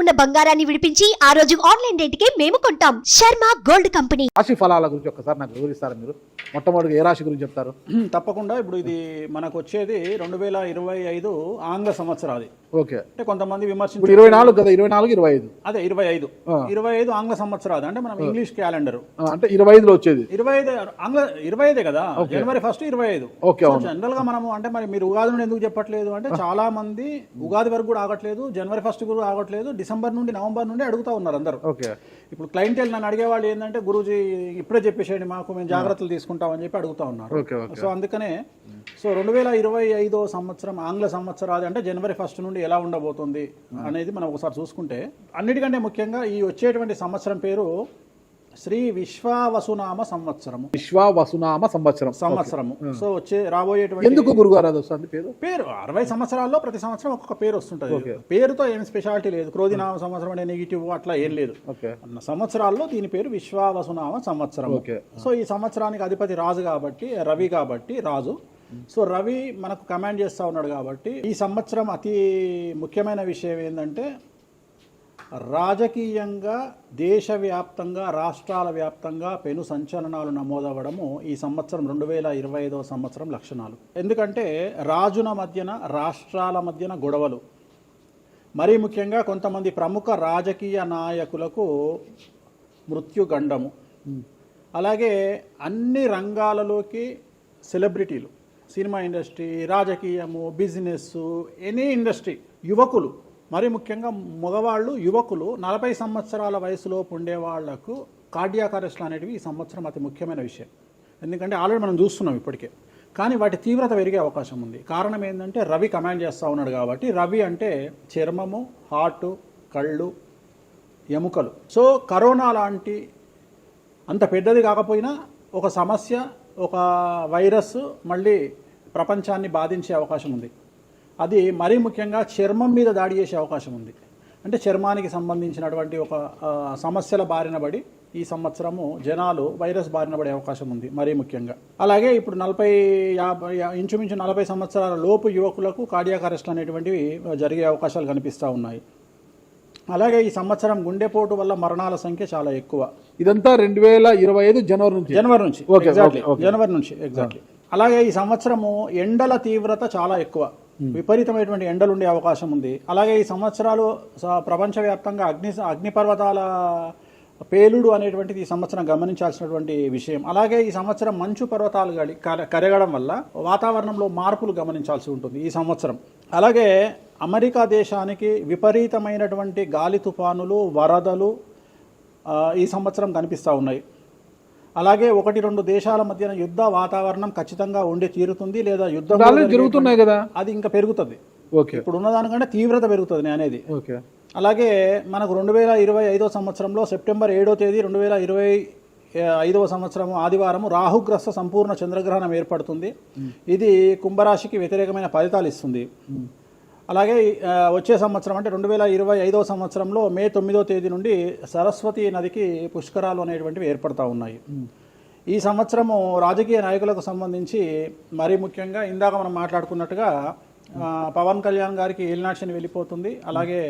ఉన్న బంగారాన్ని విడిపించి ఆ రోజు ఆన్లైన్ రేటుకే మేము కొంటాం. Sharma gold company. రాశి ఫలాల గురించి ఒక్కసారి నాకు వివరిస్తారా మీరు? మొట్టమొదటి ఏ రాశి గురించి చెప్తారు? తప్పకుండా. ఇప్పుడు ఇది మనకు వచ్చేది 2025 ఆంగ్ల సంవత్సరాది. ఓకే. అంటే కొంతమంది విమర్శించారు 24 కదా, 24 25 అదే 25 ఆంగ్ల సంవత్సరాది. అంటే మనం ఇంగ్లీష్ క్యాలెండర్ అంటే 25లో వచ్చేది 25 ఆంగ్ల 25 కదా, జనవరి 1 25. ఓకే. జనరల్ గా మనము అంటే మరి మీరు ఉగాది నుండి ఎందుకు చెప్పట్లేదు అంటే చాలా మంది ఉగాది వరకు కూడా ఆగట్లేదు, జనవరి 1 కూడా ఆగట్లేదు, డిసెంబర్ నుండి నవంబర్ నుండి అడుగుతా ఉన్నారు అందరూ. ఓకే. ఇప్పుడు క్లయింటెల్ నన్ను అడిగేవాళ్ళు ఏంటంటే గురూజీ ఇప్పుడే చెప్పేసేయండి మాకు, మేము జాగ్రత్తలు తీసుకుంటామని చెప్పి అడుగుతా ఉన్నారు. సో అందుకనే 2025 సంవత్సరం ఆంగ్ల సంవత్సరాది అంటే జనవరి 1 నుండి ఎలా ఉండబోతుంది అనేది మనం ఒకసారి చూసుకుంటే, అన్నిటికంటే ముఖ్యంగా ఈ వచ్చేటువంటి సంవత్సరం పేరు శ్రీ విశ్వావసునామ సంవత్సరము. విశ్వావసునామ సంవత్సరము. సో రాబోయేటువంటి ఎందుకు గురుగారు అది వస్తుంది పేరు 60 సంవత్సరాల్లో ప్రతి సంవత్సరం ఒక్కొక్క పేరు వస్తుంటది. పేరుతో ఏం స్పెషాలిటీ లేదు. క్రోధినామ సంవత్సరం అనే నెగిటివ్ అట్లా ఏం లేదు. సంవత్సరాల్లో దీని పేరు విశ్వావసునామ సంవత్సరం. సో ఈ సంవత్సరానికి అధిపతి రాజు కాబట్టి, రవి కాబట్టి రాజు. సో రవి మనకు కమాండ్ చేస్తూ ఉన్నాడు కాబట్టి ఈ సంవత్సరం అతి ముఖ్యమైన విషయం ఏంటంటే రాజకీయంగా దేశవ్యాప్తంగా రాష్ట్రాల వ్యాప్తంగా పెను సంచలనాలు నమోదవ్వడము ఈ సంవత్సరం 2025 సంవత్సరం లక్షణాలు. ఎందుకంటే రాజుల మధ్యన రాష్ట్రాల మధ్యన గొడవలు, మరీ ముఖ్యంగా కొంతమంది ప్రముఖ రాజకీయ నాయకులకు మృత్యుగండము, అలాగే అన్ని రంగాలలోకి సెలబ్రిటీలు, సినిమా ఇండస్ట్రీ, రాజకీయము, బిజినెస్, ఎనీ ఇండస్ట్రీ, యువకులు, మరి ముఖ్యంగా మగవాళ్ళు యువకులు 40 సంవత్సరాల వయసులోపు ఉండే వాళ్లకు కార్డియాక్ అరెస్ట్లు అనేటివి ఈ సంవత్సరం అతి ముఖ్యమైన విషయం. ఎందుకంటే ఆల్రెడీ మనం చూస్తున్నాం ఇప్పటికే, కానీ వాటి తీవ్రత పెరిగే అవకాశం ఉంది. కారణం ఏంటంటే రవి కమాండ్ చేస్తూ ఉన్నాడు కాబట్టి. రవి అంటే చర్మము, హార్ట్, కళ్ళు, ఎముకలు. సో కరోనా లాంటి అంత పెద్దది కాకపోయినా ఒక సమస్య, ఒక వైరస్ మళ్ళీ ప్రపంచాన్ని బాధించే అవకాశం ఉంది. అది మరీ ముఖ్యంగా చర్మం మీద దాడి చేసే అవకాశం ఉంది. అంటే చర్మానికి సంబంధించినటువంటి ఒక సమస్యల బారిన పడి ఈ సంవత్సరము జనాలు వైరస్ బారిన పడే అవకాశం ఉంది మరీ ముఖ్యంగా. అలాగే ఇప్పుడు 40-50 ఇంచుమించు 40 సంవత్సరాల లోపు యువకులకు కార్డియాక్ అరెస్ట్లు అనేటువంటివి జరిగే అవకాశాలు కనిపిస్తూ ఉన్నాయి. అలాగే ఈ సంవత్సరం గుండెపోటు వల్ల మరణాల సంఖ్య చాలా ఎక్కువ. ఇదంతా 2025 జనవరి నుంచి ఎగ్జాక్ట్లీ. అలాగే ఈ సంవత్సరము ఎండల తీవ్రత చాలా ఎక్కువ, విపరీతమైనటువంటి ఎండలు ఉండే అవకాశం ఉంది. అలాగే ఈ సంవత్సరాలు ప్రపంచవ్యాప్తంగా అగ్నిపర్వతాల పేలుడు అనేటువంటిది ఈ సంవత్సరం గమనించాల్సినటువంటి విషయం. అలాగే ఈ సంవత్సరం మంచు పర్వతాలు కరగడం వల్ల వాతావరణంలో మార్పులు గమనించాల్సి ఉంటుంది ఈ సంవత్సరం. అలాగే అమెరికా దేశానికి విపరీతమైనటువంటి గాలి తుఫానులు, వరదలు ఈ సంవత్సరం కనిపిస్తూ ఉన్నాయి. అలాగే 1-2 దేశాల మధ్యన యుద్ధ వాతావరణం ఖచ్చితంగా ఉండి తీరుతుంది, లేదా యుద్ధం జరుగుతున్నాయి కదా, అది ఇంకా పెరుగుతుంది. ఇప్పుడు ఉన్నదానికంటే తీవ్రత పెరుగుతుంది అనేది. అలాగే మనకు 2025 సంవత్సరంలో సెప్టెంబర్ 7వ తేదీ 2025 సంవత్సరం ఆదివారం రాహుగ్రస్త సంపూర్ణ చంద్రగ్రహణం ఏర్పడుతుంది. ఇది కుంభరాశికి వ్యతిరేకమైన ఫలితాలు ఇస్తుంది. అలాగే వచ్చే సంవత్సరం అంటే 2025 సంవత్సరంలో మే 9వ తేదీ నుండి సరస్వతి నదికి పుష్కరాలు అనేటువంటివి ఏర్పడతా ఉన్నాయి. ఈ సంవత్సరము రాజకీయ నాయకులకు సంబంధించి మరీ ముఖ్యంగా ఇందాక మనం మాట్లాడుకున్నట్టుగా పవన్ కళ్యాణ్ గారికి ఏలినాటి వెళ్ళిపోతుంది. అలాగే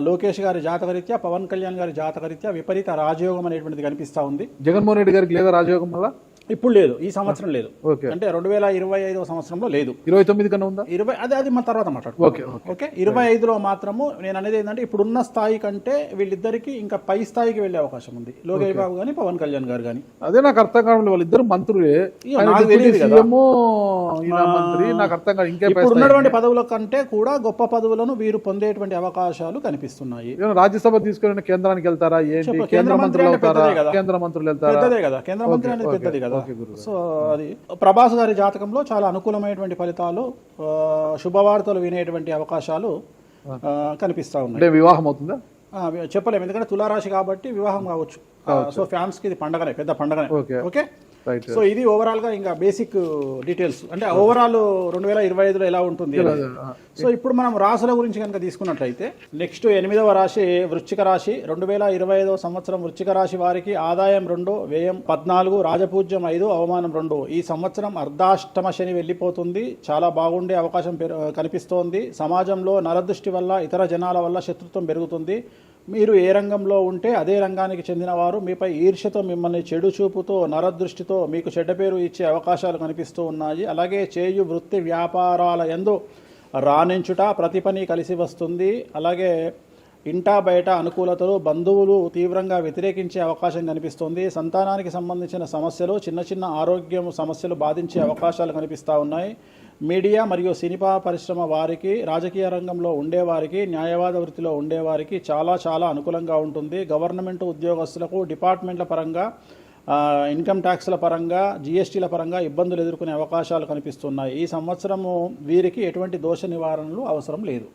లోకేష్ గారి జాతకరీత్యా, పవన్ కళ్యాణ్ గారి జాతకరీత్యా విపరీత రాజయోగం అనేటువంటిది కనిపిస్తూ ఉంది. జగన్మోహన్ రెడ్డి గారికి లేదా రాజయోగం వల్ల? ఇప్పుడు లేదు, ఈ సంవత్సరం లేదు. అంటే 2025 సంవత్సరంలో లేదు. 29 కన్నా ఉందా? అది మన తర్వాత మాట్లాడుకో. ఓకే. 25లో మాత్రము నేను అనేది ఏంటంటే ఇప్పుడున్న స్థాయి కంటే వీళ్ళిద్దరికి ఇంకా పై స్థాయికి వెళ్లే అవకాశం ఉంది, లోకేష్ బాబు గానీ పవన్ కళ్యాణ్ గారు కానీ. అదే నాకు అర్థం కావడం, వాళ్ళిద్దరు మంత్రులే, నాకు అర్థం కాదు. ఇంకా ఇప్పుడు ఉన్నటువంటి పదవుల కంటే కూడా గొప్ప పదవులను వీరు పొందేటువంటి అవకాశాలు కనిపిస్తున్నాయి. రాజ్యసభ తీసుకుని కేంద్రానికి వెళ్తారా? కేంద్ర మంత్రులు వెళ్తారా? కేంద్ర మంత్రులు వెళ్తారా? పెద్దదే కదా, కేంద్ర మంత్రి అనేది పెద్దది కదా. సో అది ప్రభాస్ గారి జాతకంలో చాలా అనుకూలమైనటువంటి ఫలితాలు, శుభవార్తలు వినేటువంటి అవకాశాలు కనిపిస్తా ఉన్నాయి. వివాహం అవుతుందా చెప్పలేము, ఎందుకంటే తులారాశి కాబట్టి వివాహం కావచ్చు. సో ఫ్యాన్స్ కి ఇది పండగనే, పెద్ద పండగనే. ఓకే. రైట్. సో ఇది ఓవరాల్ గా ఇంకా బేసిక్ డీటెయిల్స్, అంటే ఓవరాల్ 2025లో ఎలా ఉంటుంది అనేది. సో ఇప్పుడు మనం రాశుల గురించి కనుక తీసుకున్నట్లయితే నెక్స్ట్ 8వ రాశి వృశ్చిక రాశి. 2025 సంవత్సరం వృశ్చిక రాశి వారికి ఆదాయం 2, వ్యయం 14, రాజపూజ్యం 5, అవమానం 2. ఈ సంవత్సరం అర్ధాష్టమ శని వెళ్ళిపోతుంది. చాలా బాగుండే అవకాశం కనిపిస్తోంది. సమాజంలో నరదృష్టి వల్ల, ఇతర జనాల వల్ల శత్రుత్వం పెరుగుతుంది. మీరు ఏ రంగంలో ఉంటే అదే రంగానికి చెందిన వారు మీపై ఈర్ష్యతో, మిమ్మల్ని చెడు చూపుతో, నరదృష్టితో మీకు చెడ్డ పేరు ఇచ్చే అవకాశాలు కనిపిస్తూ ఉన్నాయి. అలాగే చేయు వృత్తి వ్యాపారాల యందు రాణించుట, ప్రతి పని కలిసి వస్తుంది. అలాగే ఇంటా బయట అనుకూలతలు, బంధువులు తీవ్రంగా వ్యతిరేకించే అవకాశం కనిపిస్తుంది. సంతానానికి సంబంధించిన సమస్యలు, చిన్న చిన్న ఆరోగ్యం సమస్యలు బాధించే అవకాశాలు కనిపిస్తూ ఉన్నాయి. మీడియా మరియు సినిమా పరిశ్రమ వారికి, రాజకీయ రంగంలో ఉండేవారికి, న్యాయవాద వృత్తిలో ఉండేవారికి చాలా చాలా అనుకూలంగా ఉంటుంది. గవర్నమెంట్ ఉద్యోగస్తులకు డిపార్ట్మెంట్ల పరంగా, ఇన్కమ్ ట్యాక్స్ల పరంగా, జిఎస్టీల పరంగా ఇబ్బందులు ఎదుర్కొనే అవకాశాలు కనిపిస్తున్నాయి. ఈ సంవత్సరము వీరికి ఎటువంటి దోష నివారణలు అవసరం లేదు.